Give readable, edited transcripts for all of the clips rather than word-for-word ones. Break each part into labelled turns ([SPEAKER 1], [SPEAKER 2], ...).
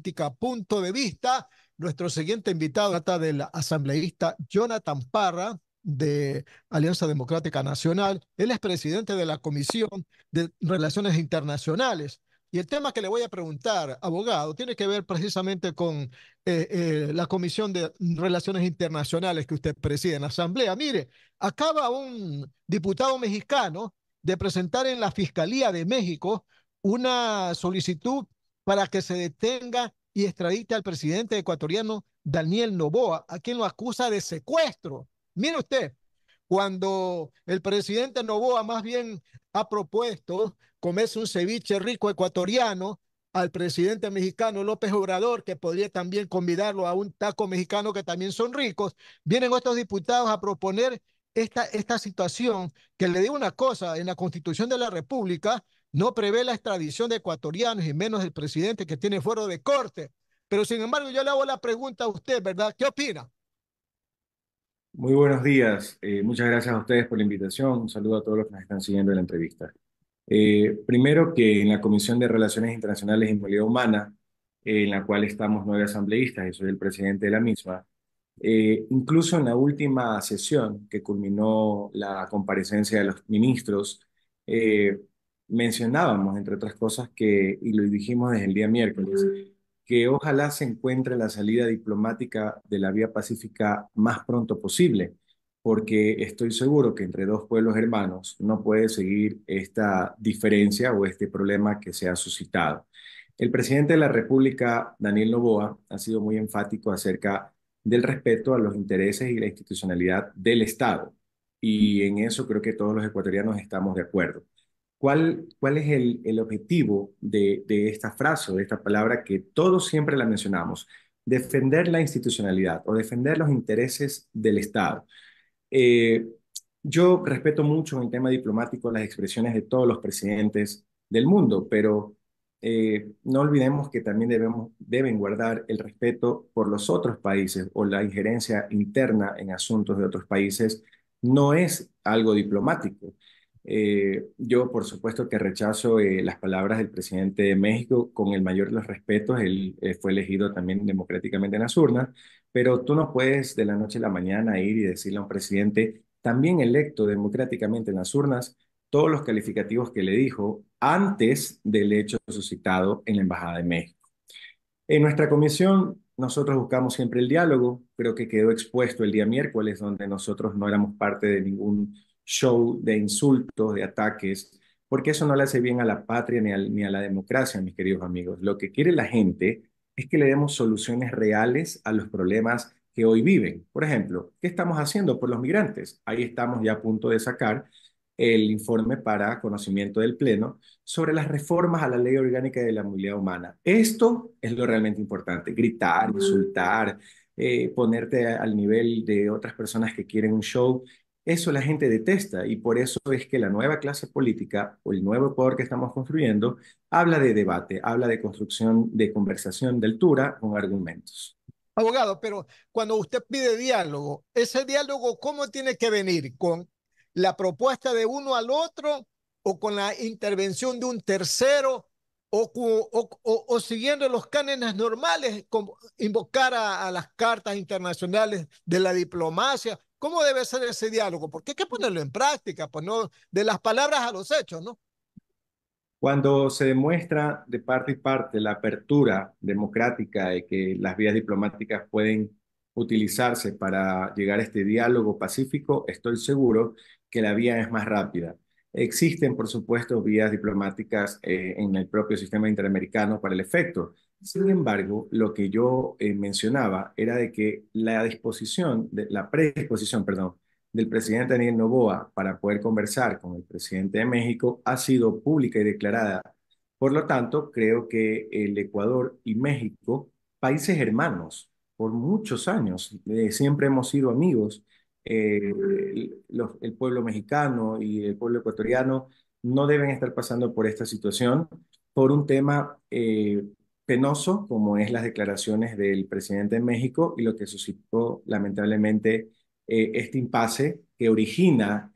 [SPEAKER 1] Política Punto de Vista. Nuestro siguiente invitado trata del asambleísta Jonathan Parra de Alianza Democrática Nacional. Él es presidente de la Comisión de Relaciones Internacionales. Y el tema que le voy a preguntar, abogado, tiene que ver precisamente con la Comisión de Relaciones Internacionales que usted preside en la Asamblea. Mire, acaba un diputado mexicano de presentar en la Fiscalía de México una solicitud para que se detenga y extradite al presidente ecuatoriano Daniel Noboa, a quien lo acusa de secuestro. Mire usted, cuando el presidente Noboa más bien ha propuesto comerse un ceviche rico ecuatoriano al presidente mexicano López Obrador, que podría también convidarlo a un taco mexicano que también son ricos, vienen estos diputados a proponer esta situación que le digo una cosa, en la Constitución de la República no prevé la extradición de ecuatorianos y menos del presidente que tiene fuero de corte. Pero sin embargo yo le hago la pregunta a usted, ¿verdad? ¿Qué opina?
[SPEAKER 2] Muy buenos días. Muchas gracias a ustedes por la invitación. Un saludo a todos los que nos están siguiendo en la entrevista. Primero que en la Comisión de Relaciones Internacionales y Movilidad Humana, en la cual estamos 9 asambleístas y soy el presidente de la misma, incluso en la última sesión que culminó la comparecencia de los ministros, eh, mencionábamos, entre otras cosas, y lo dijimos desde el día miércoles, que ojalá se encuentre la salida diplomática de la vía pacífica más pronto posible, porque estoy seguro que entre dos pueblos hermanos no puede seguir esta diferencia o este problema que se ha suscitado. El presidente de la República, Daniel Noboa, ha sido muy enfático acerca del respeto a los intereses y la institucionalidad del Estado. Y en eso creo que todos los ecuatorianos estamos de acuerdo. ¿Cuál es el objetivo de esta frase o de esta palabra que todos siempre la mencionamos? Defender la institucionalidad o defender los intereses del Estado. Eh, yo respeto mucho en el tema diplomático las expresiones de todos los presidentes del mundo, pero no olvidemos que también deben guardar el respeto por los otros países o la injerencia interna en asuntos de otros países no es algo diplomático. Yo, por supuesto, que rechazo las palabras del presidente de México con el mayor de los respetos. Él fue elegido también democráticamente en las urnas, pero tú no puedes de la noche a la mañana ir y decirle a un presidente también electo democráticamente en las urnas todos los calificativos que le dijo antes del hecho suscitado en la Embajada de México. En nuestra comisión, nosotros buscamos siempre el diálogo, creo que quedó expuesto el día miércoles, donde nosotros no éramos parte de ningún show de insultos, de ataques, porque eso no le hace bien a la patria ni a la democracia, mis queridos amigos. Lo que quiere la gente es que le demos soluciones reales a los problemas que hoy viven. Por ejemplo, ¿qué estamos haciendo por los migrantes? Ahí estamos ya a punto de sacar el informe para conocimiento del Pleno sobre las reformas a la Ley Orgánica de la Movilidad Humana. Esto es lo realmente importante, gritar, insultar, ponerte al nivel de otras personas que quieren un show. Eso la gente detesta y por eso es que la nueva clase política o el nuevo Ecuador que estamos construyendo habla de debate, habla de construcción, de conversación de altura con argumentos.
[SPEAKER 1] Abogado, pero cuando usted pide diálogo, ese diálogo, ¿cómo tiene que venir? ¿Con la propuesta de uno al otro o con la intervención de un tercero o siguiendo los cánones normales, como invocar a las cartas internacionales de la diplomacia? ¿Cómo debe ser ese diálogo? Porque hay que ponerlo en práctica, pues no de las palabras a los hechos, ¿no?
[SPEAKER 2] Cuando se demuestra de parte y parte la apertura democrática de que las vías diplomáticas pueden utilizarse para llegar a este diálogo pacífico, estoy seguro que la vía es más rápida. Existen, por supuesto, vías diplomáticas en el propio sistema interamericano para el efecto. Sin embargo, lo que yo mencionaba era de que la predisposición, perdón, del presidente Daniel Noboa para poder conversar con el presidente de México ha sido pública y declarada. Por lo tanto, creo que el Ecuador y México, países hermanos, por muchos años, siempre hemos sido amigos. El pueblo mexicano y el pueblo ecuatoriano no deben estar pasando por esta situación por un tema penoso como es las declaraciones del presidente de México y lo que suscitó lamentablemente este impasse que origina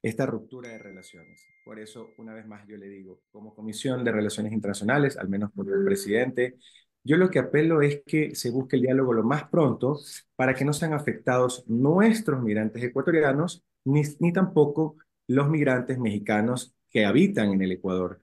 [SPEAKER 2] esta ruptura de relaciones. Por eso, una vez más, yo le digo, como Comisión de Relaciones Internacionales, al menos por el presidente, yo lo que apelo es que se busque el diálogo lo más pronto para que no sean afectados nuestros migrantes ecuatorianos, ni tampoco los migrantes mexicanos que habitan en el Ecuador.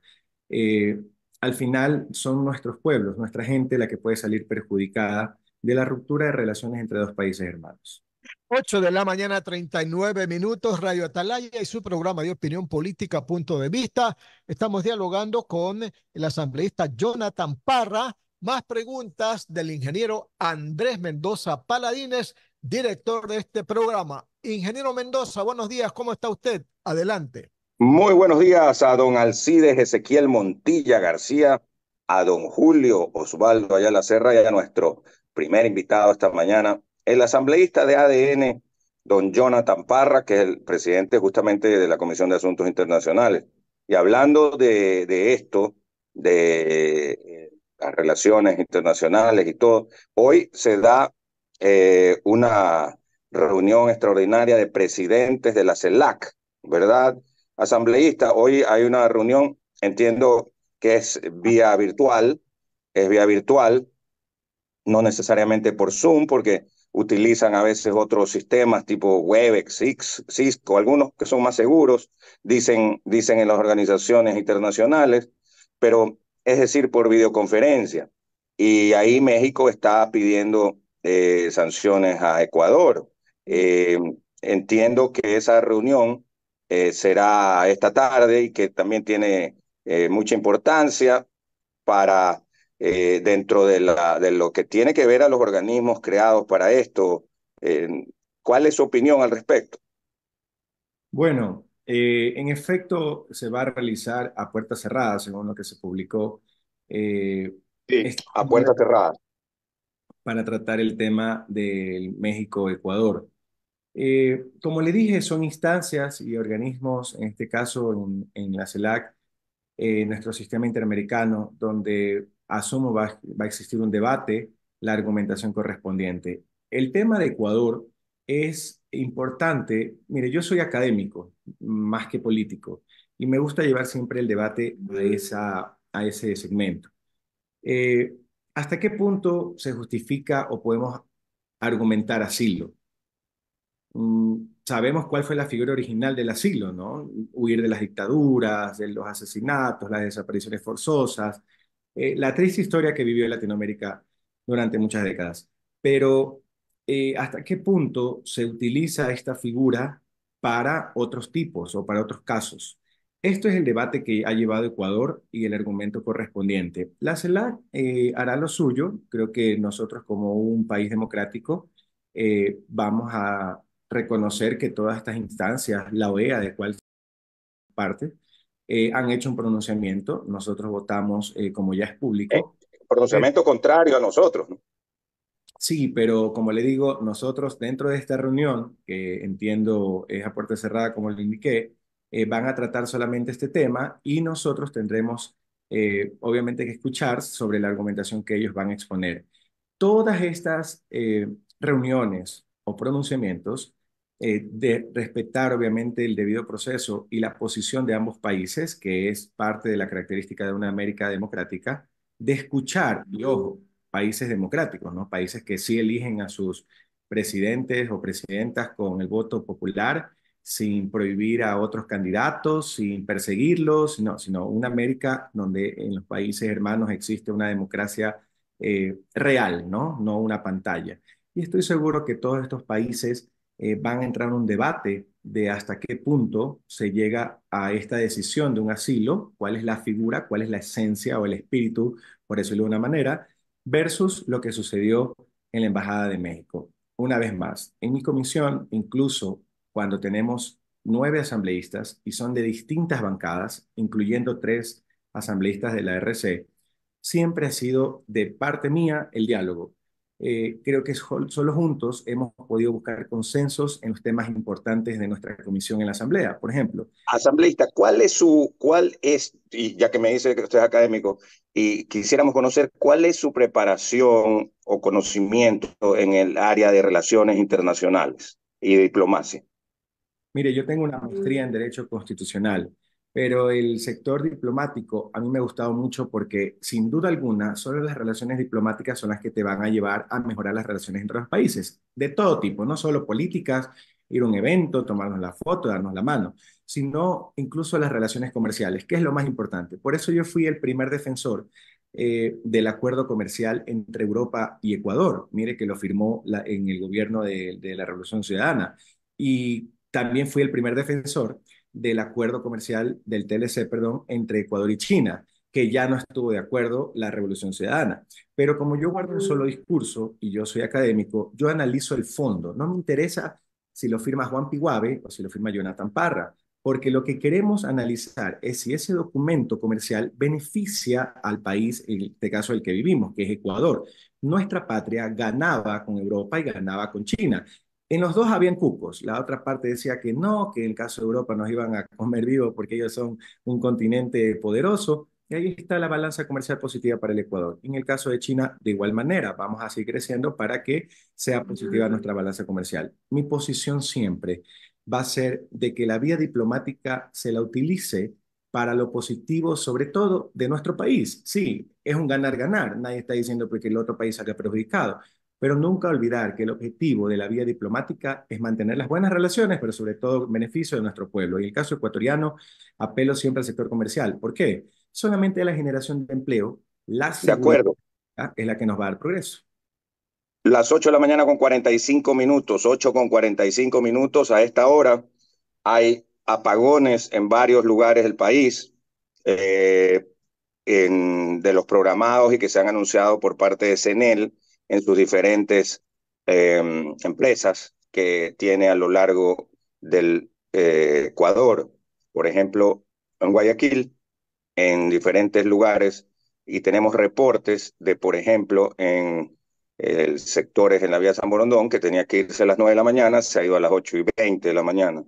[SPEAKER 2] Eh, Al final son nuestros pueblos, nuestra gente la que puede salir perjudicada de la ruptura de relaciones entre dos países hermanos.
[SPEAKER 1] 8 de la mañana, 39 minutos, Radio Atalaya y su programa de opinión política, Punto de Vista. Estamos dialogando con el asambleísta Jonathan Parra. Más preguntas del ingeniero Andrés Mendoza Paladines, director de este programa. Ingeniero Mendoza, buenos días, ¿cómo está usted? Adelante.
[SPEAKER 3] Muy buenos días a don Alcides Ezequiel Montilla García, a don Julio Osvaldo Ayala Serra y a nuestro primer invitado esta mañana, el asambleísta de ADN, don Jonathan Parra, que es el presidente justamente de la Comisión de Asuntos Internacionales. Y hablando de esto, las relaciones internacionales y todo, hoy se da una reunión extraordinaria de presidentes de la CELAC, ¿verdad? Asambleísta, hoy hay una reunión, entiendo que es vía virtual, no necesariamente por Zoom, porque utilizan a veces otros sistemas tipo Webex, Cisco, algunos que son más seguros, dicen en las organizaciones internacionales, pero es decir, por videoconferencia. Y ahí México está pidiendo sanciones a Ecuador. Eh, Entiendo que esa reunión será esta tarde y que también tiene mucha importancia para dentro de lo que tiene que ver a los organismos creados para esto. Eh, ¿Cuál es su opinión al respecto?
[SPEAKER 2] Bueno, en efecto, se va a realizar a puertas cerradas, según lo que se publicó eh,
[SPEAKER 3] Sí,
[SPEAKER 2] este
[SPEAKER 3] a
[SPEAKER 2] día
[SPEAKER 3] puerta cerrada.
[SPEAKER 2] para tratar el tema del México-Ecuador. Como le dije, son instancias y organismos, en este caso en la CELAC, nuestro sistema interamericano, donde asumo va a existir un debate, la argumentación correspondiente. El tema de Ecuador es importante. Mire, yo soy académico más que político y me gusta llevar siempre el debate a ese segmento. Eh, ¿Hasta qué punto se justifica o podemos argumentar asilo? Sabemos cuál fue la figura original del asilo, ¿no? Huir de las dictaduras, de los asesinatos, las desapariciones forzosas, la triste historia que vivió Latinoamérica durante muchas décadas. Pero, ¿hasta qué punto se utiliza esta figura para otros tipos o para otros casos? Esto es el debate que ha llevado Ecuador y el argumento correspondiente. La CELAC hará lo suyo. Creo que nosotros como un país democrático vamos a reconocer que todas estas instancias, la OEA, de cual parte, han hecho un pronunciamiento. Nosotros votamos, como ya es
[SPEAKER 3] Eh,
[SPEAKER 2] público. Pero,
[SPEAKER 3] Pronunciamiento contrario a nosotros, ¿no?
[SPEAKER 2] sí, pero como le digo, nosotros dentro de esta reunión, que entiendo es a puerta cerrada, como le indiqué, van a tratar solamente este tema y nosotros tendremos, obviamente, que escuchar sobre la argumentación que ellos van a exponer. Todas estas reuniones o pronunciamientos de respetar obviamente el debido proceso y la posición de ambos países, que es parte de la característica de una América democrática, de escuchar, y ojo, países democráticos, ¿no? Países que sí eligen a sus presidentes o presidentas con el voto popular, sin prohibir a otros candidatos, sin perseguirlos, no, sino una América donde en los países hermanos existe una democracia real, ¿no? No una pantalla. Y estoy seguro que todos estos países van a entrar en un debate de hasta qué punto se llega a esta decisión de un asilo, cuál es la figura, cuál es la esencia o el espíritu, por decirlo de una manera, versus lo que sucedió en la Embajada de México. Una vez más, en mi comisión, incluso cuando tenemos 9 asambleístas y son de distintas bancadas, incluyendo 3 asambleístas de la RC, siempre ha sido de parte mía el diálogo. Creo que solo juntos hemos podido buscar consensos en los temas importantes de nuestra comisión en la Asamblea. Por ejemplo,
[SPEAKER 3] Asambleísta, y ya que me dice que usted es académico, y quisiéramos conocer cuál es su preparación o conocimiento en el área de relaciones internacionales y diplomacia?
[SPEAKER 2] Mire, yo tengo una maestría en Derecho Constitucional, pero el sector diplomático a mí me ha gustado mucho porque, sin duda alguna, solo las relaciones diplomáticas son las que te van a llevar a mejorar las relaciones entre los países, de todo tipo, no solo políticas, ir a un evento, tomarnos la foto, darnos la mano, sino incluso las relaciones comerciales, que es lo más importante. Por eso yo fui el primer defensor del acuerdo comercial entre Europa y Ecuador. Mire que lo firmó en el gobierno de la Revolución Ciudadana. Y también fui el primer defensor del acuerdo comercial del TLC, perdón, entre Ecuador y China, que ya no estuvo de acuerdo la Revolución Ciudadana. Pero como yo guardo un solo discurso y yo soy académico, yo analizo el fondo. No me interesa si lo firma Juan Piguave o si lo firma Jonathan Parra, porque lo que queremos analizar es si ese documento comercial beneficia al país, en este caso el que vivimos, que es Ecuador. Nuestra patria ganaba con Europa y ganaba con China. En los dos habían cupos. La otra parte decía que no, que en el caso de Europa nos iban a comer vivos porque ellos son un continente poderoso. Y ahí está la balanza comercial positiva para el Ecuador. En el caso de China, de igual manera, vamos a seguir creciendo para que sea positiva nuestra balanza comercial. Mi posición siempre va a ser de que la vía diplomática se la utilice para lo positivo, sobre todo de nuestro país. Sí, es un ganar-ganar. Nadie está diciendo que el otro país salga perjudicado, pero nunca olvidar que el objetivo de la vía diplomática es mantener las buenas relaciones, pero sobre todo en beneficio de nuestro pueblo. Y en el caso ecuatoriano, apelo siempre al sector comercial. ¿Por qué? Solamente la generación de empleo, la
[SPEAKER 3] De
[SPEAKER 2] seguridad,
[SPEAKER 3] acuerdo.
[SPEAKER 2] es la que nos va a dar progreso.
[SPEAKER 3] Las 8 de la mañana con 45 minutos, 8 con 45 minutos. A esta hora hay apagones en varios lugares del país, eh, de los programados y que se han anunciado por parte de CENEL en sus diferentes empresas que tiene a lo largo del Ecuador. Por ejemplo, en Guayaquil, en diferentes lugares, y tenemos reportes de, por ejemplo, en sectores en la vía San Borondón, que tenía que irse a las 9 de la mañana, se ha ido a las 8:20 de la mañana,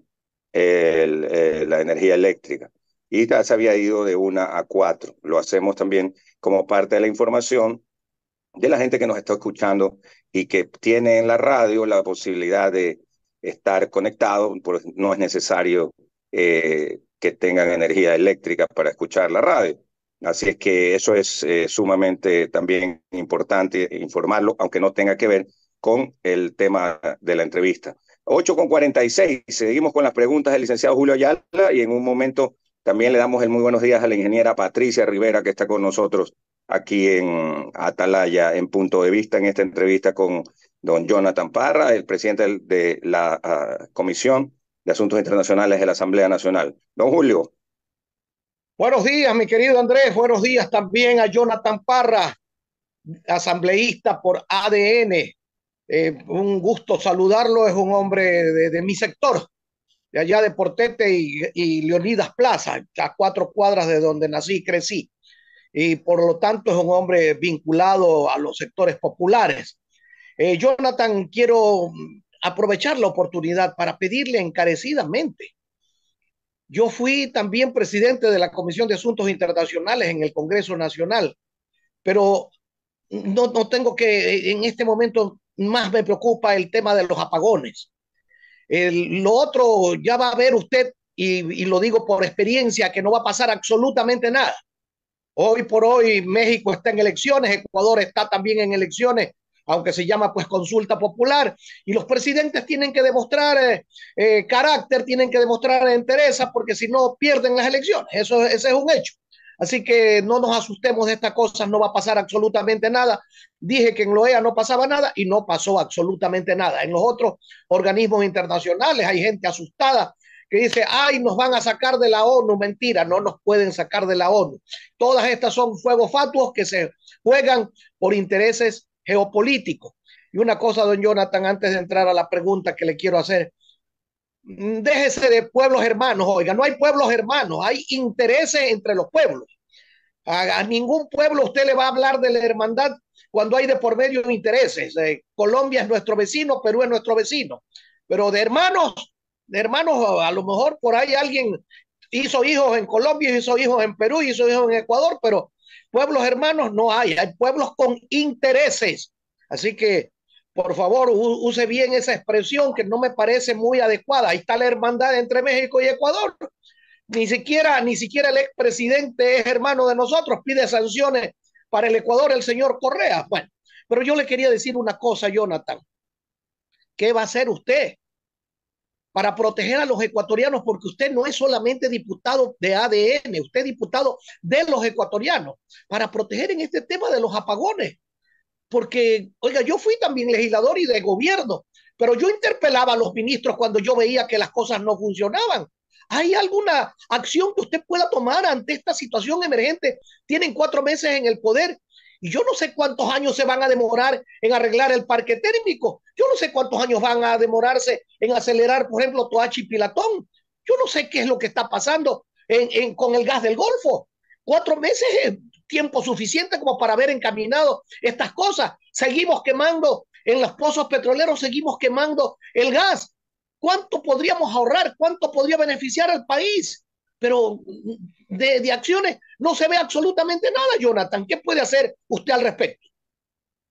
[SPEAKER 3] la energía eléctrica. Y ya se había ido de 1 a 4. Lo hacemos también como parte de la información de la gente que nos está escuchando y que tiene en la radio la posibilidad de estar conectado, pues no es necesario que tengan energía eléctrica para escuchar la radio. Así es que eso es sumamente también importante informarlo, aunque no tenga que ver con el tema de la entrevista. 8 con 46, seguimos con las preguntas del licenciado Julio Ayala y en un momento también le damos el muy buenos días a la ingeniera Patricia Rivera que está con nosotros aquí en Atalaya, en Punto de Vista, en esta entrevista con don Jonathan Parra, el presidente de la Comisión de Asuntos Internacionales de la Asamblea Nacional. Don Julio.
[SPEAKER 4] Buenos días, mi querido Andrés. Buenos días también a Jonathan Parra, asambleísta por ADN. Un gusto saludarlo. Es un hombre de mi sector, de allá de Portete y Leonidas Plaza, a 4 cuadras de donde nací y crecí. Y por lo tanto es un hombre vinculado a los sectores populares. Jonathan, quiero aprovechar la oportunidad para pedirle encarecidamente. Yo fui también presidente de la Comisión de Asuntos Internacionales en el Congreso Nacional, pero no tengo que, en este momento más me preocupa el tema de los apagones. Lo otro ya va a ver usted, y lo digo por experiencia, que no va a pasar absolutamente nada. Hoy por hoy México está en elecciones, Ecuador está también en elecciones, aunque se llama pues consulta popular, y los presidentes tienen que demostrar carácter, tienen que demostrar entereza, porque si no pierden las elecciones, ese es un hecho. Así que no nos asustemos de estas cosas, no va a pasar absolutamente nada. Dije que en la OEA no pasaba nada y no pasó absolutamente nada. En los otros organismos internacionales hay gente asustada que dice, ay, nos van a sacar de la ONU. Mentira, no nos pueden sacar de la ONU. Todas estas son fuegos fatuos que se juegan por intereses geopolíticos. Y una cosa, don Jonathan, antes de entrar a la pregunta que le quiero hacer, déjese de pueblos hermanos, oiga, no hay pueblos hermanos, hay intereses entre los pueblos. A ningún pueblo usted le va a hablar de la hermandad cuando hay de por medio intereses. Colombia es nuestro vecino, Perú es nuestro vecino, pero de hermanos, a lo mejor por ahí alguien hizo hijos en Colombia, hizo hijos en Perú, hizo hijos en Ecuador, pero pueblos hermanos no hay pueblos con intereses. Así que por favor, use bien esa expresión que no me parece muy adecuada. Ahí está la hermandad entre México y Ecuador. Ni siquiera el expresidente es hermano de nosotros, pide sanciones para el Ecuador el señor Correa. Bueno, pero yo le quería decir una cosa, Jonathan. ¿Qué va a hacer usted para proteger a los ecuatorianos? Porque usted no es solamente diputado de ADN, usted es diputado de los ecuatorianos, para proteger en este tema de los apagones. Porque, oiga, yo fui también legislador y de gobierno, pero yo interpelaba a los ministros cuando yo veía que las cosas no funcionaban. ¿Hay alguna acción que usted pueda tomar ante esta situación emergente? Tienen 4 meses en el poder y yo no sé cuántos años se van a demorar en arreglar el parque térmico. Yo no sé cuántos años van a demorarse en acelerar, por ejemplo, Toachi y Pilatón. Yo no sé qué es lo que está pasando con el gas del Golfo. 4 meses es tiempo suficiente como para haber encaminado estas cosas. Seguimos quemando en los pozos petroleros, seguimos quemando el gas. ¿Cuánto podríamos ahorrar? ¿Cuánto podría beneficiar al país? Pero de acciones no se ve absolutamente nada, Jonathan. ¿Qué puede hacer usted al respecto?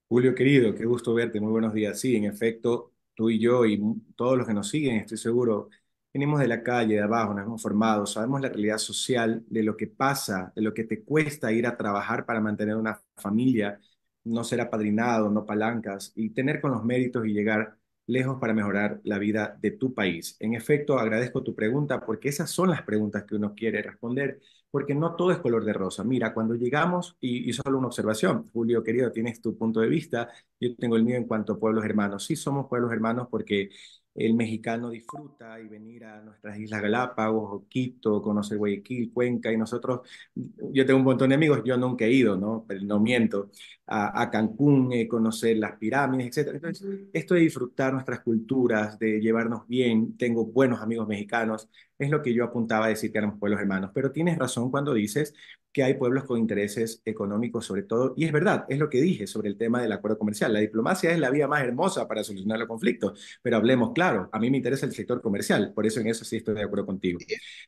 [SPEAKER 2] Julio querido, qué gusto verte, muy buenos días. Sí, en efecto, tú y yo y todos los que nos siguen, estoy seguro, venimos de la calle, de abajo, nos hemos formado, sabemos la realidad social de lo que pasa, de lo que te cuesta ir a trabajar para mantener una familia, no ser apadrinado, no palancas, y tener con los méritos y llegar lejos para mejorar la vida de tu país. En efecto, agradezco tu pregunta porque esas son las preguntas que uno quiere responder, porque no todo es color de rosa. Mira, cuando llegamos, y solo una observación, Julio querido, tienes tu punto de vista, yo tengo el mío en cuanto a pueblos hermanos. Sí somos pueblos hermanos porque el mexicano disfruta y venir a nuestras Islas Galápagos, o Quito, conocer Guayaquil, Cuenca, y nosotros, yo tengo un montón de amigos, yo nunca he ido, ¿no? Pero no miento, a Cancún, conocer las pirámides, etcétera. Entonces, esto de disfrutar nuestras culturas, de llevarnos bien, tengo buenos amigos mexicanos, es lo que yo apuntaba a decir que éramos pueblos hermanos. Pero tienes razón cuando dices que hay pueblos con intereses económicos sobre todo, y es verdad, es lo que dije sobre el tema del acuerdo comercial. La diplomacia es la vía más hermosa para solucionar los conflictos, pero hablemos claro, a mí me interesa el sector comercial, por eso en eso sí estoy de acuerdo contigo.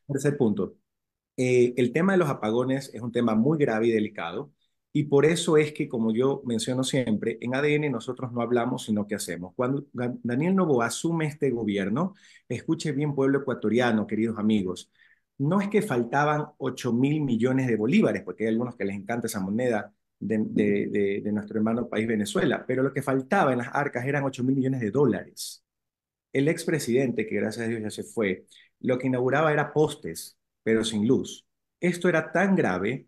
[SPEAKER 2] Tercer punto, el tema de los apagones es un tema muy grave y delicado, y por eso es que, como yo menciono siempre, en ADN nosotros no hablamos, sino que hacemos. Cuando Daniel Noboa asume este gobierno, escuche bien, pueblo ecuatoriano, queridos amigos, no es que faltaban 8.000 millones de bolívares, porque hay algunos que les encanta esa moneda de nuestro hermano país Venezuela, pero lo que faltaba en las arcas eran 8.000 millones de dólares. El expresidente, que gracias a Dios ya se fue, lo que inauguraba era postes, pero sin luz. Esto era tan grave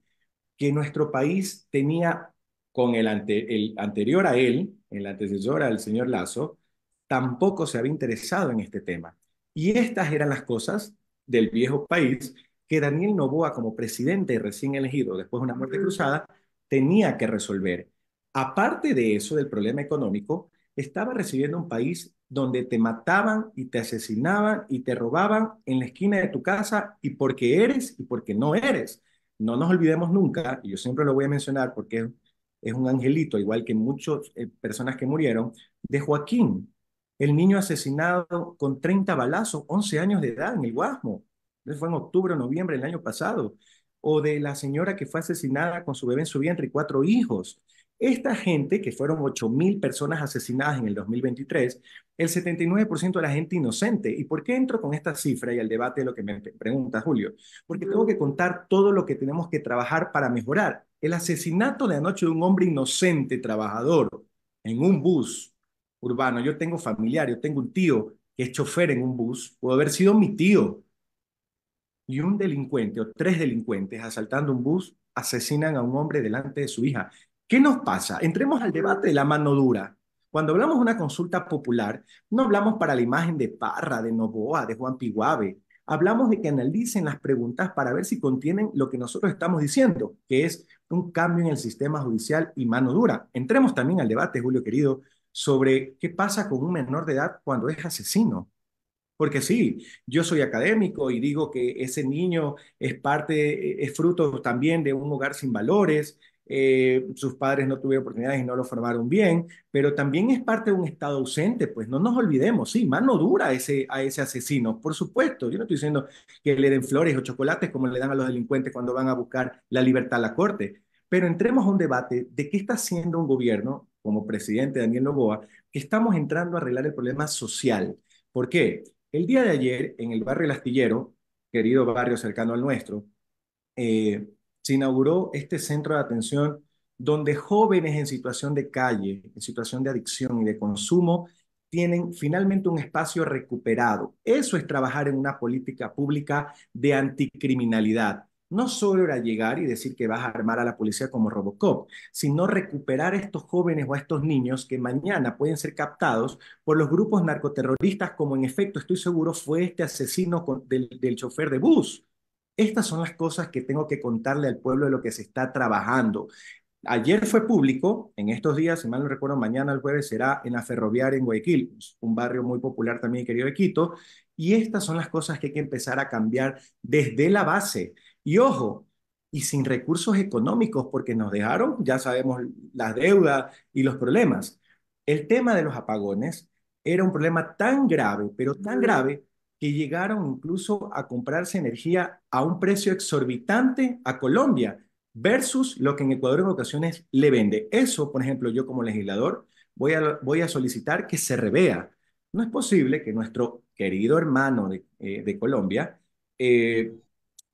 [SPEAKER 2] que nuestro país tenía, con el anterior a él, el antecesor al señor Lazo, tampoco se había interesado en este tema. Y estas eran las cosas del viejo país que Daniel Noboa, como presidente recién elegido después de una muerte cruzada, tenía que resolver. Aparte de eso, del problema económico, estaba recibiendo un país donde te mataban y te asesinaban y te robaban en la esquina de tu casa, y porque eres y porque no eres. No nos olvidemos nunca, y yo siempre lo voy a mencionar porque es un angelito, igual que muchas personas que murieron, de Joaquín, el niño asesinado con 30 balazos, 11 años de edad en el Guasmo. Eso fue en octubre o noviembre del año pasado. O de la señora que fue asesinada con su bebé en su vientre y 4 hijos. Esta gente, que fueron 8.000 personas asesinadas en el 2023, el 79% de la gente inocente. ¿Y por qué entro con esta cifra y al debate de lo que me pregunta Julio? Porque tengo que contar todo lo que tenemos que trabajar para mejorar. El asesinato de anoche de un hombre inocente, trabajador, en un bus urbano. Yo tengo familiar, yo tengo un tío que es chofer en un bus, pudo haber sido mi tío. Y un delincuente o 3 delincuentes asaltando un bus asesinan a un hombre delante de su hija. ¿Qué nos pasa? Entremos al debate de la mano dura. Cuando hablamos de una consulta popular, no hablamos para la imagen de Parra, de Noboa, de Juan Piguave. Hablamos de que analicen las preguntas para ver si contienen lo que nosotros estamos diciendo, que es un cambio en el sistema judicial y mano dura. Entremos también al debate, Julio querido, sobre qué pasa con un menor de edad cuando es asesino. Porque sí, yo soy académico y digo que ese niño es parte, es fruto también de un hogar sin valores, sus padres no tuvieron oportunidades y no lo formaron bien, pero también es parte de un estado ausente, pues no nos olvidemos, sí, mano dura a ese asesino, por supuesto, yo no estoy diciendo que le den flores o chocolates como le dan a los delincuentes cuando van a buscar la libertad a la corte, pero entremos a un debate de qué está haciendo un gobierno como presidente Daniel Noboa, que estamos entrando a arreglar el problema social. ¿Por qué? El día de ayer, en el barrio El Astillero, querido barrio cercano al nuestro, se inauguró este centro de atención donde jóvenes en situación de calle, en situación de adicción y de consumo, tienen finalmente un espacio recuperado. Eso es trabajar en una política pública de anticriminalidad. No solo era llegar y decir que vas a armar a la policía como Robocop, sino recuperar a estos jóvenes o a estos niños que mañana pueden ser captados por los grupos narcoterroristas, como en efecto estoy seguro fue este asesino del chofer de bus. Estas son las cosas que tengo que contarle al pueblo de lo que se está trabajando. Ayer fue público, en estos días, si mal no recuerdo, mañana el jueves será en la Ferroviaria en Guayaquil, un barrio muy popular también querido de Quito, y estas son las cosas que hay que empezar a cambiar desde la base. Y ojo, y sin recursos económicos, porque nos dejaron, ya sabemos, las deudas y los problemas. El tema de los apagones era un problema tan grave, pero tan grave, que llegaron incluso a comprarse energía a un precio exorbitante a Colombia versus lo que en Ecuador en ocasiones le vende. Eso, por ejemplo, yo como legislador voy a solicitar que se revea. No es posible que nuestro querido hermano de Colombia eh,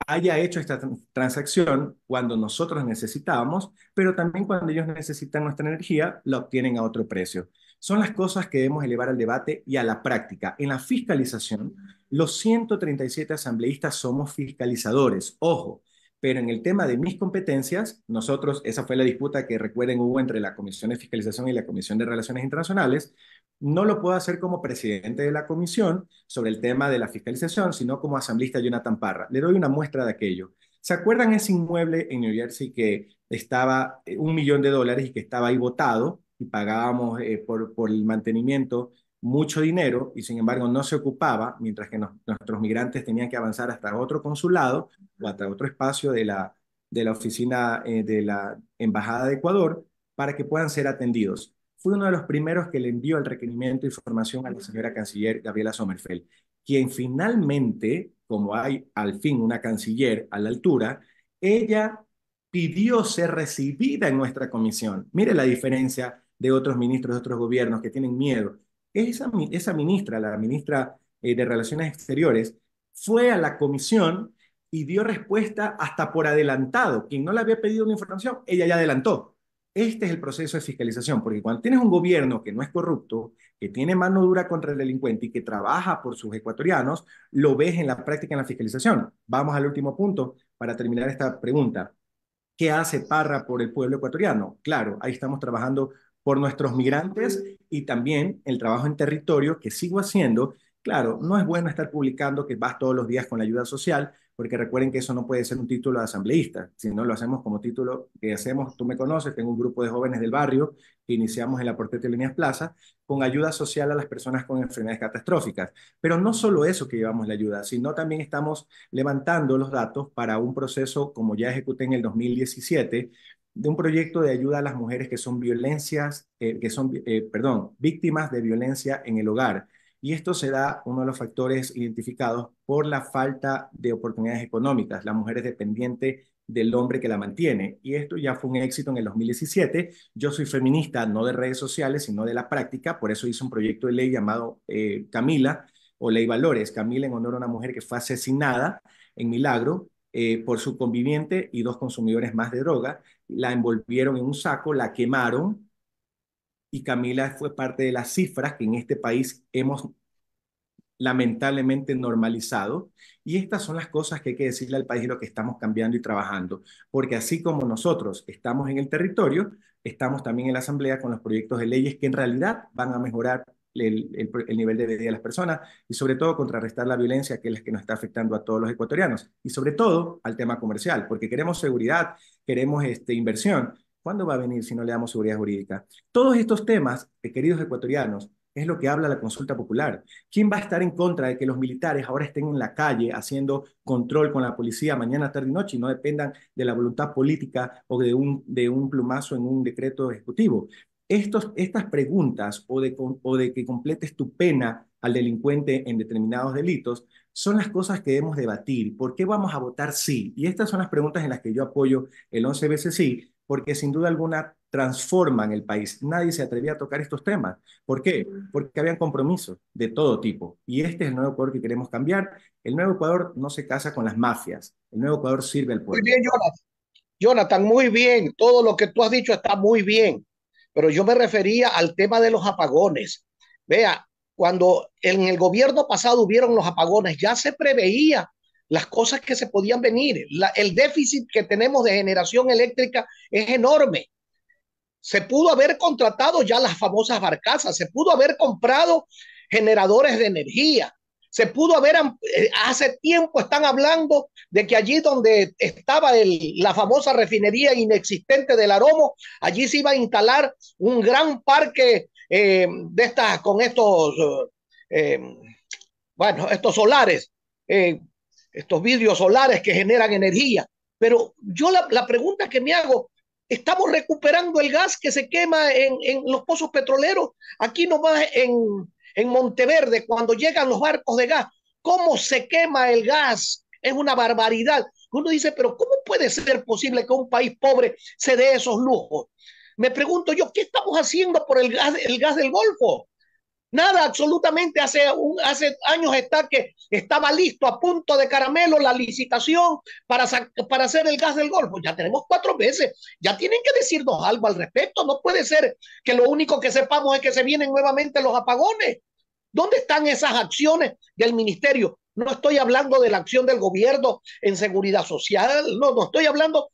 [SPEAKER 2] haya hecho esta transacción cuando nosotros necesitábamos, pero también cuando ellos necesitan nuestra energía, la obtienen a otro precio. Son las cosas que debemos elevar al debate y a la práctica. En la fiscalización, los 137 asambleístas somos fiscalizadores, ojo, pero en el tema de mis competencias, nosotros, esa fue la disputa que recuerden hubo entre la Comisión de Fiscalización y la Comisión de Relaciones Internacionales, no lo puedo hacer como presidente de la comisión sobre el tema de la fiscalización, sino como asambleísta Jonathan Parra. Le doy una muestra de aquello. ¿Se acuerdan ese inmueble en New Jersey que estaba $1 millón y que estaba ahí botado y pagábamos por el mantenimiento mucho dinero y sin embargo no se ocupaba, mientras que nuestros migrantes tenían que avanzar hasta otro consulado o hasta otro espacio de la oficina de la Embajada de Ecuador para que puedan ser atendidos? Fue uno de los primeros que le envió el requerimiento de información a la señora canciller Gabriela Sommerfeld, quien finalmente, como hay al fin una canciller a la altura, ella pidió ser recibida en nuestra comisión. Mire la diferencia de otros ministros de otros gobiernos que tienen miedo. Esa ministra, la ministra de Relaciones Exteriores, fue a la comisión y dio respuesta hasta por adelantado. Quien no le había pedido una información, ella ya adelantó. Este es el proceso de fiscalización, porque cuando tienes un gobierno que no es corrupto, que tiene mano dura contra el delincuente y que trabaja por sus ecuatorianos, lo ves en la práctica en la fiscalización. Vamos al último punto para terminar esta pregunta. ¿Qué hace Parra por el pueblo ecuatoriano? Claro, ahí estamos trabajando por nuestros migrantes y también el trabajo en territorio que sigo haciendo. Claro, no es bueno estar publicando que vas todos los días con la ayuda social, porque recuerden que eso no puede ser un título de asambleísta, sino lo hacemos como título que hacemos, tú me conoces, tengo un grupo de jóvenes del barrio que iniciamos en la Portete de Líneas Plaza con ayuda social a las personas con enfermedades catastróficas. Pero no solo eso que llevamos la ayuda, sino también estamos levantando los datos para un proceso, como ya ejecuté en el 2017, de un proyecto de ayuda a las mujeres que son víctimas de violencia en el hogar. Y esto se da, uno de los factores identificados, por la falta de oportunidades económicas. La mujer es dependiente del hombre que la mantiene. Y esto ya fue un éxito en el 2017. Yo soy feminista, no de redes sociales, sino de la práctica. Por eso hice un proyecto de ley llamado Camila, o Ley Valores. Camila en honor a una mujer que fue asesinada en Milagro por su conviviente y 2 consumidores más de droga. La envolvieron en un saco, la quemaron y Camila fue parte de las cifras que en este país hemos lamentablemente normalizado. Y estas son las cosas que hay que decirle al país lo que estamos cambiando y trabajando. Porque así como nosotros estamos en el territorio, estamos también en la Asamblea con los proyectos de leyes que en realidad van a mejorar el nivel de vida de las personas y sobre todo contrarrestar la violencia que es la que nos está afectando a todos los ecuatorianos y sobre todo al tema comercial, porque queremos seguridad, queremos inversión. ¿Cuándo va a venir si no le damos seguridad jurídica? Todos estos temas, queridos ecuatorianos, es lo que habla la consulta popular. ¿Quién va a estar en contra de que los militares ahora estén en la calle haciendo control con la policía mañana, tarde y noche y no dependan de la voluntad política o de un plumazo en un decreto ejecutivo? Estas preguntas o de que completes tu pena al delincuente en determinados delitos son las cosas que debemos debatir. ¿Por qué vamos a votar sí? Y estas son las preguntas en las que yo apoyo el 11 veces sí, porque sin duda alguna transforman el país. Nadie se atrevía a tocar estos temas. ¿Por qué? Porque habían compromisos de todo tipo. Y este es el nuevo Ecuador que queremos cambiar. El nuevo Ecuador no se casa con las mafias. El nuevo Ecuador sirve al
[SPEAKER 4] Muy
[SPEAKER 2] pueblo.
[SPEAKER 4] bien, Jonathan. Jonathan, muy bien. Todo lo que tú has dicho está muy bien. Pero yo me refería al tema de los apagones. Vea, cuando en el gobierno pasado hubieron los apagones, ya se preveía las cosas que se podían venir. El déficit que tenemos de generación eléctrica es enorme. Se pudo haber contratado ya las famosas barcazas, se pudo haber comprado generadores de energía, se pudo haber, hace tiempo están hablando de que allí donde estaba la famosa refinería inexistente del Aromo, allí se iba a instalar un gran parque de estas, con estos, eh, bueno, estos solares, eh, estos vidrios solares que generan energía. Pero yo la pregunta que me hago, estamos recuperando el gas que se quema en los pozos petroleros. Aquí nomás en Monteverde, cuando llegan los barcos de gas, ¿cómo se quema el gas? Es una barbaridad. Uno dice, pero ¿cómo puede ser posible que un país pobre se dé esos lujos? Me pregunto yo, ¿qué estamos haciendo por el gas del Golfo? Nada, absolutamente. Hace años está que estaba listo a punto de caramelo la licitación para hacer el gas del Golfo. Ya tenemos 4 meses. Ya tienen que decirnos algo al respecto. No puede ser que lo único que sepamos es que se vienen nuevamente los apagones. ¿Dónde están esas acciones del ministerio? No estoy hablando de la acción del gobierno en seguridad social, no estoy hablando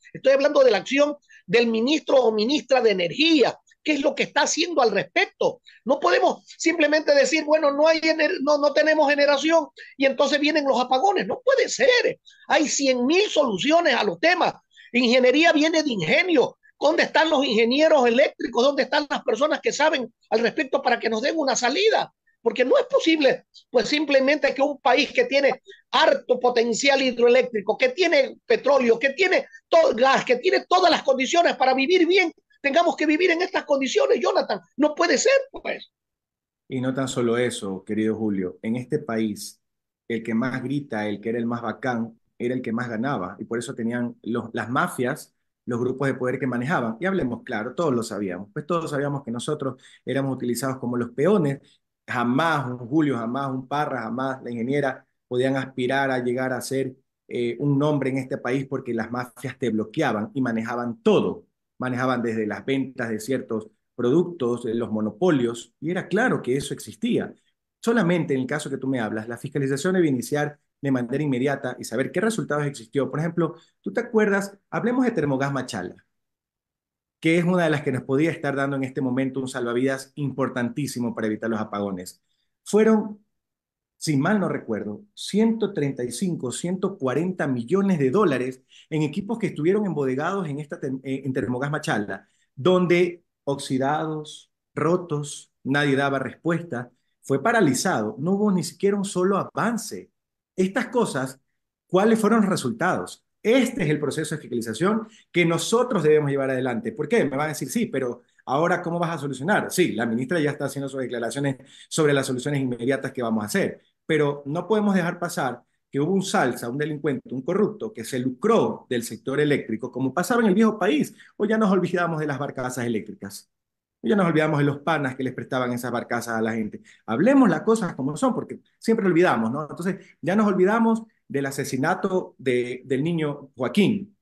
[SPEAKER 4] de la acción del ministro o ministra de Energía. ¿Qué es lo que está haciendo al respecto? No podemos simplemente decir, bueno, no tenemos generación y entonces vienen los apagones. No puede ser. Hay 100.000 soluciones a los temas. Ingeniería viene de ingenio. ¿Dónde están los ingenieros eléctricos? ¿Dónde están las personas que saben al respecto para que nos den una salida? Porque no es posible, pues simplemente que un país que tiene harto potencial hidroeléctrico, que tiene petróleo, que tiene todo gas, que tiene todas las condiciones para vivir bien, tengamos que vivir en estas condiciones, Jonathan. No puede ser, pues.
[SPEAKER 2] Y no tan solo eso, querido Julio. En este país, el que más grita, el que era el más bacán, era el que más ganaba. Y por eso tenían las mafias, los grupos de poder que manejaban. Y hablemos claro, todos lo sabíamos. Pues todos sabíamos que nosotros éramos utilizados como los peones. Jamás un Julio, jamás un Parra, jamás la ingeniera podían aspirar a llegar a ser un nombre en este país porque las mafias te bloqueaban y manejaban todo. Manejaban desde las ventas de ciertos productos, los monopolios, y era claro que eso existía. Solamente en el caso que tú me hablas, la fiscalización debe iniciar de manera inmediata y saber qué resultados existió. Por ejemplo, tú te acuerdas, hablemos de Termogas Machala, que es una de las que nos podía estar dando en este momento un salvavidas importantísimo para evitar los apagones. Fueron, si mal no recuerdo, 135, 140 millones de dólares en equipos que estuvieron embodegados en Termogas Machala, donde oxidados, rotos, nadie daba respuesta, fue paralizado, no hubo ni siquiera un solo avance. Estas cosas, ¿cuáles fueron los resultados? Este es el proceso de fiscalización que nosotros debemos llevar adelante. ¿Por qué? Me van a decir, sí, pero ahora, ¿cómo vas a solucionar? Sí, la ministra ya está haciendo sus declaraciones sobre las soluciones inmediatas que vamos a hacer, pero no podemos dejar pasar que hubo un salsa, un delincuente, un corrupto que se lucró del sector eléctrico, como pasaba en el viejo país, o ya nos olvidamos de las barcazas eléctricas. Ya nos olvidamos de los panas que les prestaban esas barcazas a la gente. Hablemos las cosas como son, porque siempre olvidamos, ¿no? Entonces, ya nos olvidamos del asesinato del niño Joaquín.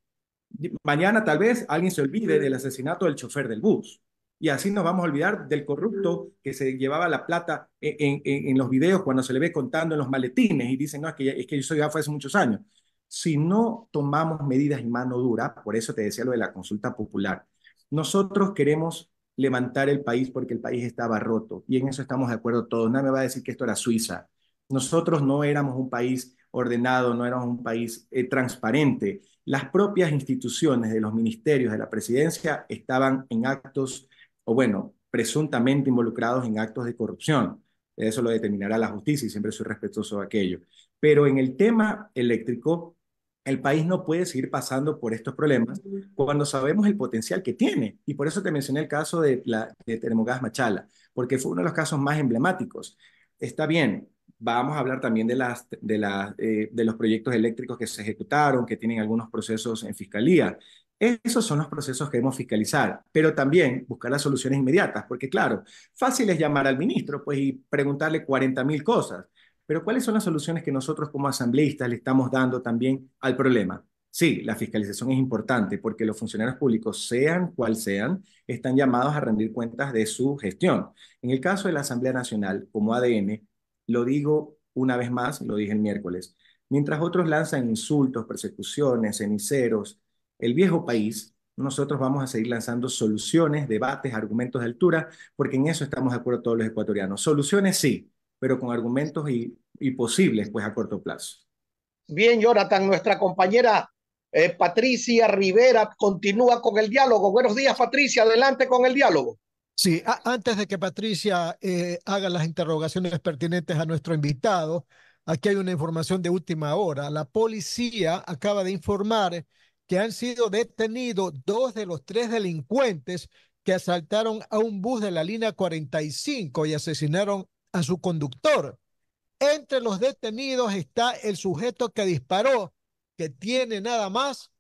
[SPEAKER 2] Mañana tal vez alguien se olvide del asesinato del chofer del bus. Y así nos vamos a olvidar del corrupto que se llevaba la plata en los videos cuando se le ve contando en los maletines y dicen, no, es que eso ya fue hace muchos años. Si no tomamos medidas en mano dura, por eso te decía lo de la consulta popular, nosotros queremos levantar el país porque el país estaba roto y en eso estamos de acuerdo todos. Nadie me va a decir que esto era Suiza. Nosotros no éramos un país ordenado, no éramos un país transparente. Las propias instituciones de los ministerios de la presidencia estaban en actos, o bueno, presuntamente involucrados en actos de corrupción. Eso lo determinará la justicia y siempre soy respetuoso de aquello. Pero en el tema eléctrico, el país no puede seguir pasando por estos problemas cuando sabemos el potencial que tiene. Y por eso te mencioné el caso de Termogas Machala, porque fue uno de los casos más emblemáticos. Está bien, vamos a hablar también de los proyectos eléctricos que se ejecutaron, que tienen algunos procesos en fiscalía, Esos son los procesos que debemos fiscalizar, pero también buscar las soluciones inmediatas, porque claro, fácil es llamar al ministro pues, y preguntarle 40.000 cosas, pero ¿cuáles son las soluciones que nosotros como asambleístas le estamos dando también al problema? Sí, la fiscalización es importante porque los funcionarios públicos, sean cual sean, están llamados a rendir cuentas de su gestión. En el caso de la Asamblea Nacional, como ADN, lo digo una vez más, lo dije el miércoles, mientras otros lanzan insultos, persecuciones, ceniceros, el viejo país, nosotros vamos a seguir lanzando soluciones, debates, argumentos de altura, porque en eso estamos de acuerdo todos los ecuatorianos. Soluciones sí, pero con argumentos y posibles, pues a corto plazo.
[SPEAKER 4] Bien, Jonathan, nuestra compañera Patricia Rivera continúa con el diálogo. Buenos días, Patricia, adelante con el diálogo.
[SPEAKER 1] Sí, antes de que Patricia haga las interrogaciones pertinentes a nuestro invitado, aquí hay una información de última hora. La policía acaba de informar que han sido detenidos dos de los tres delincuentes que asaltaron a un bus de la línea 45 y asesinaron a su conductor. Entre los detenidos está el sujeto que disparó, que tiene nada más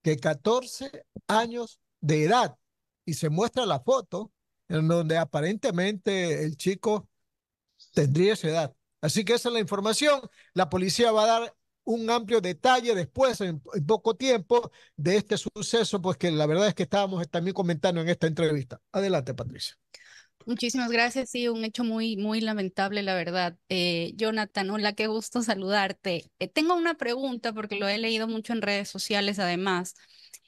[SPEAKER 1] que 14 años de edad. Y se muestra la foto en donde aparentemente el chico tendría esa edad. Así que esa es la información. La policía va a dar un amplio detalle después, en poco tiempo, de este suceso, pues que la verdad es que estábamos también comentando en esta entrevista. Adelante, Patricia.
[SPEAKER 5] Muchísimas gracias. Sí, un hecho muy, muy lamentable, la verdad. Jonathan, hola, qué gusto saludarte. Tengo una pregunta porque lo he leído mucho en redes sociales además,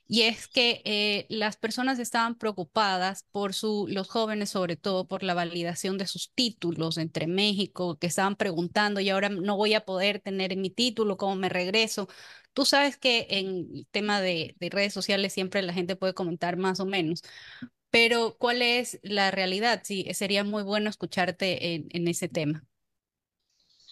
[SPEAKER 5] y es que las personas estaban preocupadas por los jóvenes sobre todo, por la validación de sus títulos entre México, que estaban preguntando, y ahora no voy a poder tener mi título, ¿cómo me regreso? Tú sabes que en el tema de redes sociales siempre la gente puede comentar más o menos. Pero, ¿cuál es la realidad? Sí, sería muy bueno escucharte en ese tema.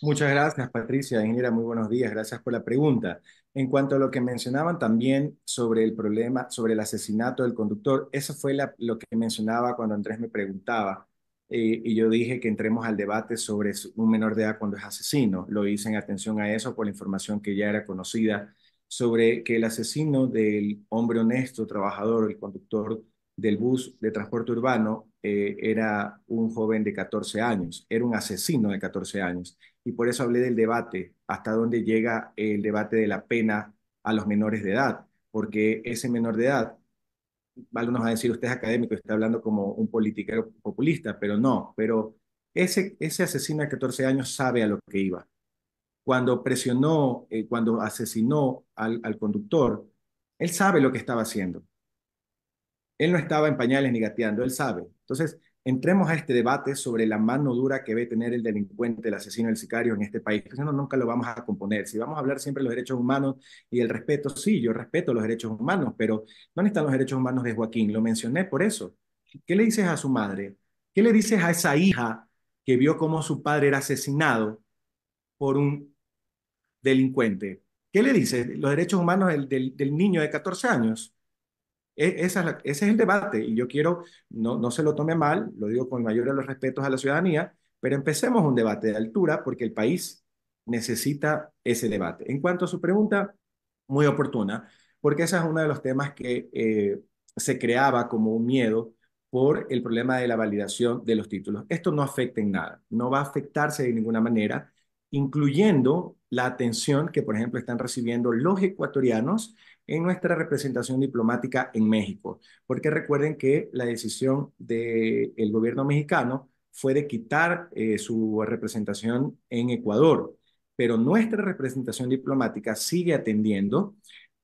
[SPEAKER 2] Muchas gracias, Patricia. Ingeniera, muy buenos días. Gracias por la pregunta. En cuanto a lo que mencionaban también sobre el problema, sobre el asesinato del conductor, eso fue lo que mencionaba cuando Andrés me preguntaba. Y yo dije que entremos al debate sobre un menor de edad cuando es asesino. Lo hice en atención a eso por la información que ya era conocida sobre que el asesino del hombre honesto, trabajador, el conductor del bus de transporte urbano, era un joven de 14 años, era un asesino de 14 años. Y por eso hablé del debate, hasta dónde llega el debate de la pena a los menores de edad, porque ese menor de edad, algunos van a decir, usted es académico, está hablando como un politiquero populista, pero no, pero ese asesino de 14 años sabe a lo que iba. Cuando presionó, cuando asesinó al conductor, él sabe lo que estaba haciendo. Él no estaba en pañales ni gateando, él sabe. Entonces, entremos a este debate sobre la mano dura que debe tener el delincuente, el asesino, el sicario en este país, porque si no, nunca lo vamos a componer. Si vamos a hablar siempre de los derechos humanos y el respeto, sí, yo respeto los derechos humanos, pero ¿dónde están los derechos humanos de Joaquín? Lo mencioné por eso. ¿Qué le dices a su madre? ¿Qué le dices a esa hija que vio cómo su padre era asesinado por un delincuente? ¿Qué le dices? Los derechos humanos del niño de 14 años. Ese es el debate y yo quiero, no se lo tome mal, lo digo con el mayor de los respetos a la ciudadanía, pero empecemos un debate de altura porque el país necesita ese debate. En cuanto a su pregunta, muy oportuna, porque ese es uno de los temas que se creaba como un miedo por el problema de la validación de los títulos. Esto no afecta en nada, no va a afectarse de ninguna manera, incluyendo la atención que, por ejemplo, están recibiendo los ecuatorianos en nuestra representación diplomática en México, porque recuerden que la decisión del gobierno mexicano fue de quitar su representación en Ecuador, pero nuestra representación diplomática sigue atendiendo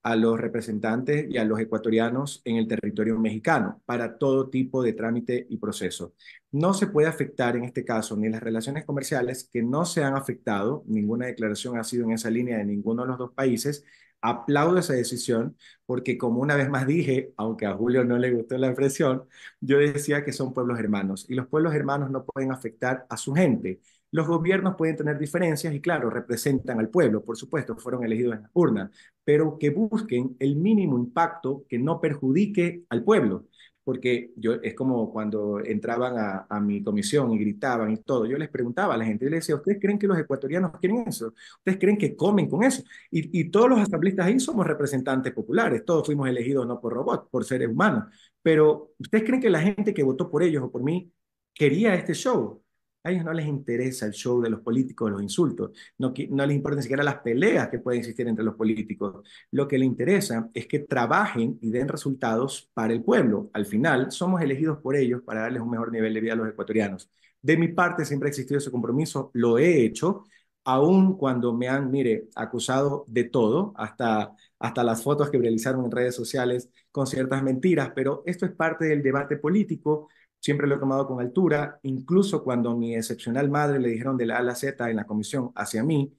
[SPEAKER 2] a los representantes y a los ecuatorianos en el territorio mexicano para todo tipo de trámite y proceso. No se puede afectar en este caso ni las relaciones comerciales que no se han afectado, ninguna declaración ha sido en esa línea de ninguno de los dos países. Aplaudo esa decisión porque como una vez más dije, aunque a Julio no le gustó la expresión, yo decía que son pueblos hermanos y los pueblos hermanos no pueden afectar a su gente. Los gobiernos pueden tener diferencias y claro, representan al pueblo, por supuesto, fueron elegidos en la urna, pero que busquen el mínimo impacto que no perjudique al pueblo. porque es como cuando entraban a mi comisión y gritaban y todo, yo les preguntaba a la gente, yo les decía, ¿ustedes creen que los ecuatorianos quieren eso? ¿Ustedes creen que comen con eso? Y todos los asambleístas ahí somos representantes populares, todos fuimos elegidos no por robots, por seres humanos, pero ¿ustedes creen que la gente que votó por ellos o por mí quería este show? A ellos no les interesa el show de los políticos, los insultos, no les importa ni siquiera las peleas que pueden existir entre los políticos. Lo que les interesa es que trabajen y den resultados para el pueblo. Al final, somos elegidos por ellos para darles un mejor nivel de vida a los ecuatorianos. De mi parte, siempre ha existido ese compromiso, lo he hecho, aun cuando me han, mire, acusado de todo, hasta las fotos que realizaron en redes sociales con ciertas mentiras, pero esto es parte del debate político. Siempre lo he tomado con altura, incluso cuando mi excepcional madre le dijeron de la A a la Z en la comisión hacia mí,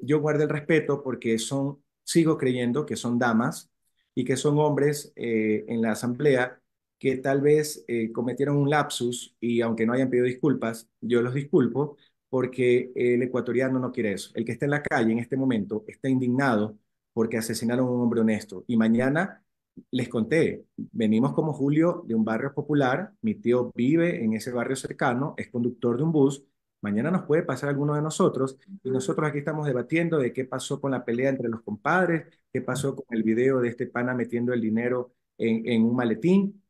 [SPEAKER 2] yo guardé el respeto porque sigo creyendo que son damas y que son hombres en la asamblea que tal vez cometieron un lapsus y aunque no hayan pedido disculpas, yo los disculpo porque el ecuatoriano no quiere eso. El que está en la calle en este momento está indignado porque asesinaron a un hombre honesto y mañana les conté, venimos como Julio de un barrio popular, mi tío vive en ese barrio cercano, es conductor de un bus, mañana nos puede pasar a alguno de nosotros y nosotros aquí estamos debatiendo de qué pasó con la pelea entre los compadres, qué pasó con el video de este pana metiendo el dinero en un maletín,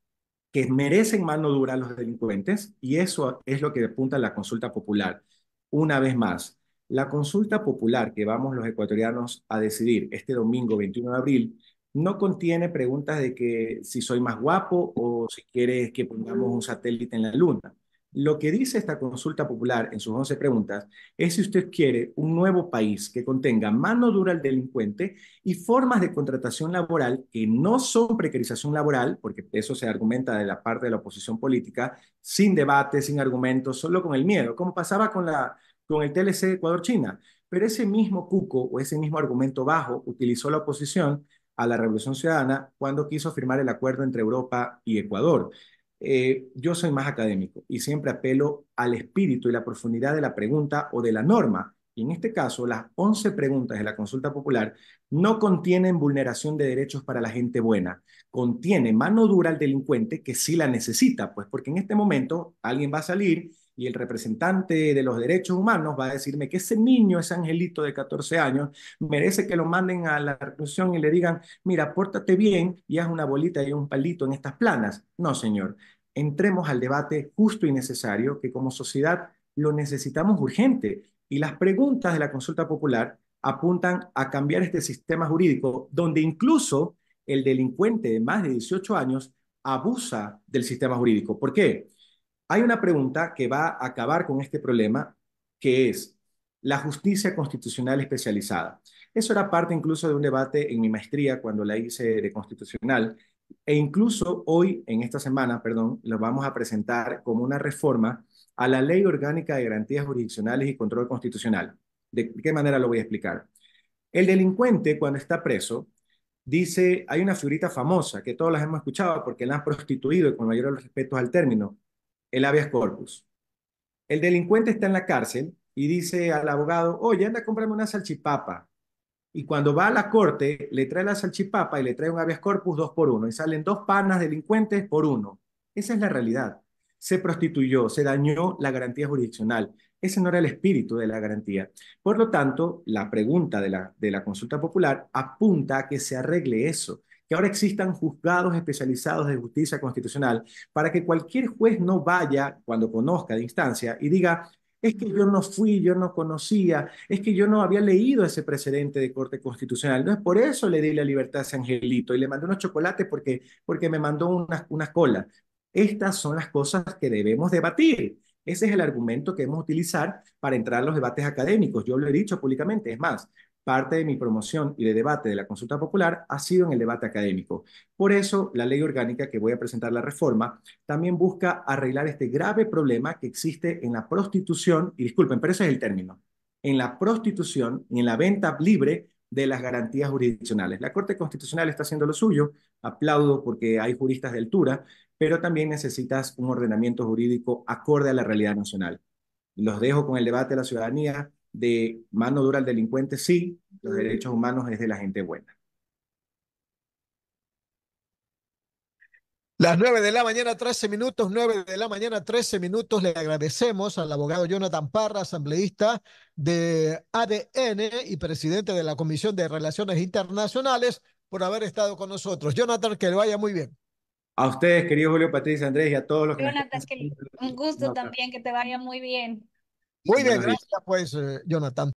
[SPEAKER 2] que merecen mano dura a los delincuentes y eso es lo que apunta la consulta popular. Una vez más, la consulta popular que vamos los ecuatorianos a decidir este domingo 21 de abril no contiene preguntas de que si soy más guapo o si quieres que pongamos un satélite en la luna. Lo que dice esta consulta popular en sus 11 preguntas es si usted quiere un nuevo país que contenga mano dura al delincuente y formas de contratación laboral que no son precarización laboral, porque eso se argumenta de la parte de la oposición política, sin debate, sin argumentos, solo con el miedo, como pasaba con el TLC Ecuador-China. Pero ese mismo cuco o ese mismo argumento bajo utilizó la oposición a la Revolución Ciudadana cuando quiso firmar el acuerdo entre Europa y Ecuador. Yo soy más académico y siempre apelo al espíritu y la profundidad de la pregunta o de la norma. Y en este caso, las 11 preguntas de la consulta popular no contienen vulneración de derechos para la gente buena, contiene mano dura al delincuente que sí la necesita, pues porque en este momento alguien va a salir y el representante de los derechos humanos va a decirme que ese niño, ese angelito de 14 años, merece que lo manden a la reclusión y le digan, mira, pórtate bien y haz una bolita y un palito en estas planas. No, señor. Entremos al debate justo y necesario que como sociedad lo necesitamos urgente. Y las preguntas de la consulta popular apuntan a cambiar este sistema jurídico donde incluso el delincuente de más de 18 años abusa del sistema jurídico. ¿Por qué? Hay una pregunta que va a acabar con este problema, que es la justicia constitucional especializada. Eso era parte incluso de un debate en mi maestría cuando la hice de constitucional, e incluso hoy, en esta semana, perdón, lo vamos a presentar como una reforma a la Ley Orgánica de Garantías Jurisdiccionales y Control Constitucional. ¿De qué manera lo voy a explicar? El delincuente, cuando está preso, dice, hay una figurita famosa que todos las hemos escuchado porque la han prostituido y con mayor de los respetos al término, el habeas corpus. El delincuente está en la cárcel y dice al abogado, oye, anda a comprarme una salchipapa. Y cuando va a la corte, le trae la salchipapa y le trae un habeas corpus 2 por 1 y salen dos panas delincuentes por uno. Esa es la realidad. Se prostituyó, se dañó la garantía jurisdiccional. Ese no era el espíritu de la garantía. Por lo tanto, la pregunta de la consulta popular apunta a que se arregle eso, que ahora existan juzgados especializados de justicia constitucional para que cualquier juez no vaya cuando conozca de instancia y diga, es que yo no fui, yo no conocía, es que yo no había leído ese precedente de Corte Constitucional. No es por eso le di la libertad a ese angelito y le mandé unos chocolates porque me mandó unas colas. Estas son las cosas que debemos debatir. Ese es el argumento que debemos utilizar para entrar a los debates académicos. Yo lo he dicho públicamente. Es más, parte de mi promoción y de debate de la consulta popular ha sido en el debate académico. Por eso, la ley orgánica que voy a presentar la reforma también busca arreglar este grave problema que existe en la prostitución, y disculpen, pero ese es el término, en la prostitución y en la venta libre de las garantías jurisdiccionales. La Corte Constitucional está haciendo lo suyo, aplaudo porque hay juristas de altura, pero también necesitas un ordenamiento jurídico acorde a la realidad nacional. Los dejo con el debate de la ciudadanía de mano dura al delincuente, sí, los derechos humanos es de la gente buena.
[SPEAKER 1] Las 9 de la mañana, 13 minutos, 9 de la mañana, 13 minutos. Le agradecemos al abogado Jonathan Parra, asambleísta de ADN y presidente de la Comisión de Relaciones Internacionales, por haber estado con nosotros. Jonathan, que le vaya muy bien.
[SPEAKER 2] A ustedes, querido Julio, Patricia, Andrés, y a todos los que nos están
[SPEAKER 5] Jonathan, que un gusto también, que te vaya muy bien.
[SPEAKER 1] Muy bien,
[SPEAKER 2] Buenos días.
[SPEAKER 1] gracias pues, Jonathan.